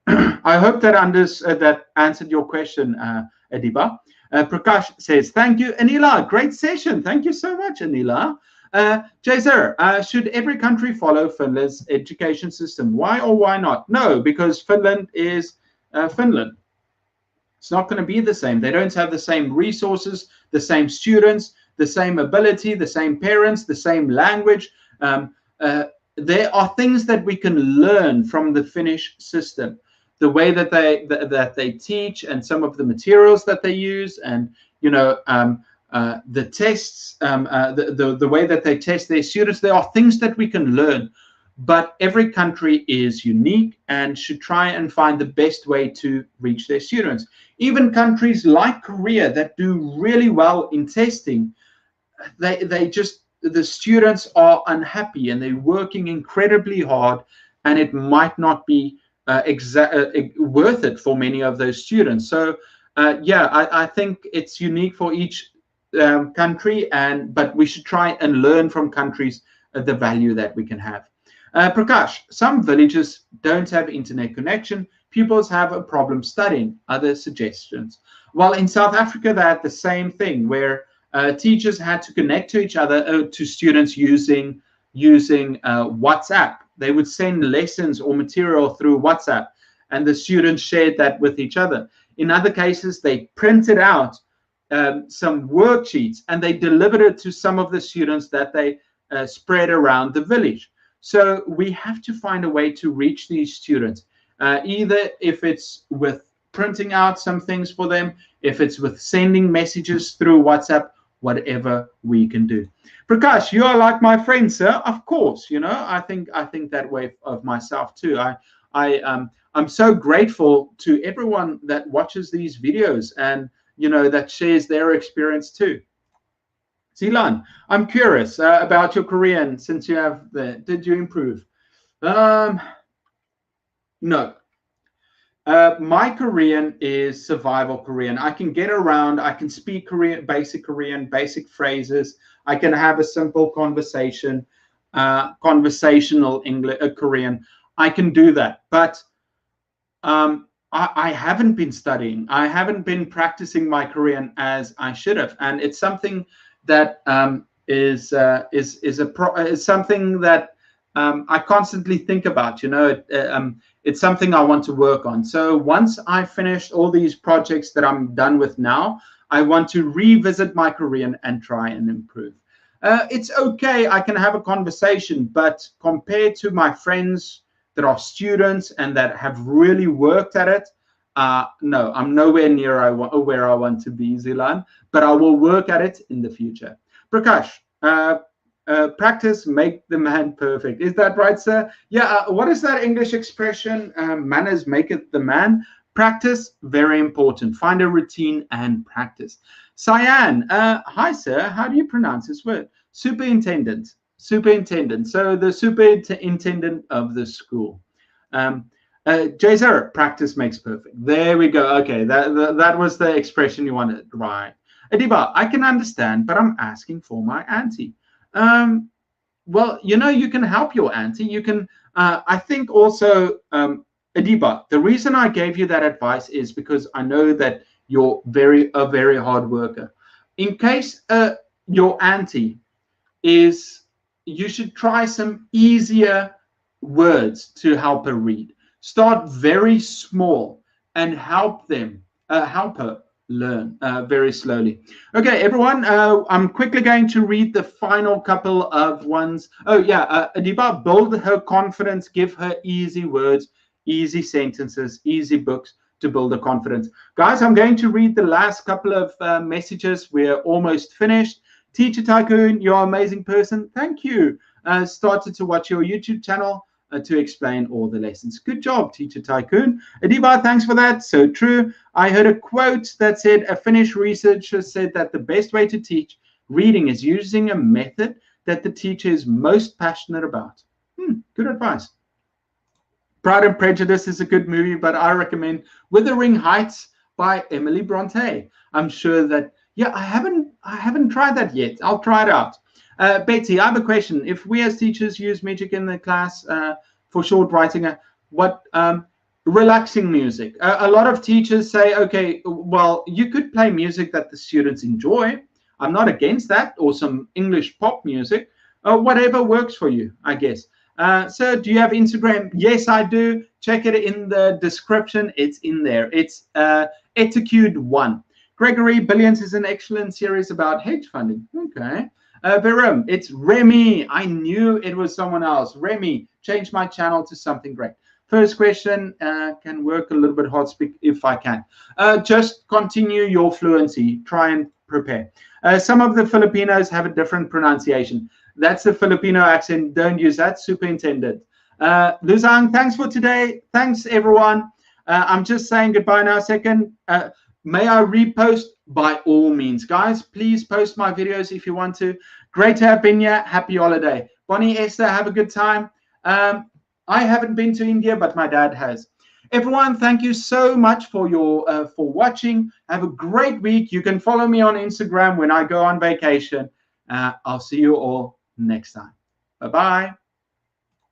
I hope that that answered your question, Adiba. Prakash says, thank you, Anila. Great session. Thank you so much, Anila. Jazer, should every country follow Finland's education system? Why or why not? No, because Finland is Finland. It's not going to be the same. They don't have the same resources, the same students, the same ability, the same parents, the same language. There are things that we can learn from the Finnish system, the way that they teach, and some of the materials that they use, and the tests, the way that they test their students. There are things that we can learn, but every country is unique and should try and find the best way to reach their students. Even countries like Korea that do really well in testing, the students are unhappy and they're working incredibly hard, and it might not be worth it for many of those students. So yeah, I think it's unique for each country, but we should try and learn from countries the value that we can have. Prakash, some villages don't have internet connection. Pupils have a problem studying. Other suggestions? Well, in South Africa, they had the same thing, where teachers had to connect to each other, to students using WhatsApp. They would send lessons or material through WhatsApp, and the students shared that with each other. In other cases, they printed out some worksheets and they delivered it to some of the students that they spread around the village. So we have to find a way to reach these students, either if it's with printing out some things for them, if it's with sending messages through WhatsApp, whatever we can do. Prakash, you are like my friend, sir. Of course, I think that way of myself too. I'm so grateful to everyone that watches these videos and that shares their experience too. Zilan, I'm curious about your Korean since you have did you improve? No. My Korean is survival Korean. I can get around. I can speak Korean, basic phrases. I can have a simple conversation, conversational English, Korean. I can do that, but I haven't been studying. I haven't been practicing my Korean as I should have, and it's something that is something that I constantly think about. It's something I want to work on. So once I finished all these projects that I'm done with now, I want to revisit my Korean and try and improve. It's okay, I can have a conversation, but compared to my friends that are students and that have really worked at it, no, I'm nowhere near where I want to be, Zilan, but I will work at it in the future. Prakash, practice make the man perfect. Is that right, sir? Yeah. What is that English expression? Manners make it the man. Practice, very important. Find a routine and practice. Cyan, hi, sir. How do you pronounce this word? Superintendent. Superintendent. So the superintendent of the school. Jazer, practice makes perfect. There we go. Okay, that was the expression you wanted, right? Adiba, I can understand, but I'm asking for my auntie. Well, you can help your auntie. You can. I think also, Adiba, the reason I gave you that advice is because I know that you're a very hard worker. In case your auntie is, you should try some easier words to help her read. Start very small and help her learn very slowly. Okay, everyone, I'm quickly going to read the final couple of ones. Oh, yeah, Adiba, build her confidence, give her easy words, easy sentences, easy books to build her confidence. Guys, I'm going to read the last couple of messages. We're almost finished. Teacher Tycoon, you're an amazing person. Thank you. Started to watch your YouTube channel to explain all the lessons. Good job, Teacher Tycoon. Adiba, thanks for that. So true. I heard a quote that said, a Finnish researcher said that the best way to teach reading is using a method that the teacher is most passionate about. Good advice. Pride and Prejudice is a good movie, but I recommend Wuthering Heights by Emily Bronte. I'm sure that, yeah, I haven't tried that yet. I'll try it out. Betsy, I have a question. If we as teachers use music in the class for short writing, what relaxing music? A lot of teachers say, okay, well, you could play music that the students enjoy. I'm not against that, or some English pop music, whatever works for you, I guess. So do you have Instagram? Yes, I do. Check it in the description. It's in there. It's Etiquette1. Gregory, Billions is an excellent series about hedge funding. Okay. Verum, it's Remy. I knew it was someone else. Remy, change my channel to something great. First question, can work a little bit hard speak if I can. Just continue your fluency. Try and prepare. Some of the Filipinos have a different pronunciation. That's the Filipino accent. Don't use that. Superintendent. Luzang, thanks for today. Thanks, everyone. I'm just saying goodbye now. Second, may I repost? By all means, guys, please post my videos if you want to. Great to have been here. Happy holiday. Bonnie, Esther, have a good time. I haven't been to India, but my dad has. Everyone, thank you so much for watching. Have a great week. You can follow me on Instagram when I go on vacation. I'll see you all next time. Bye-bye.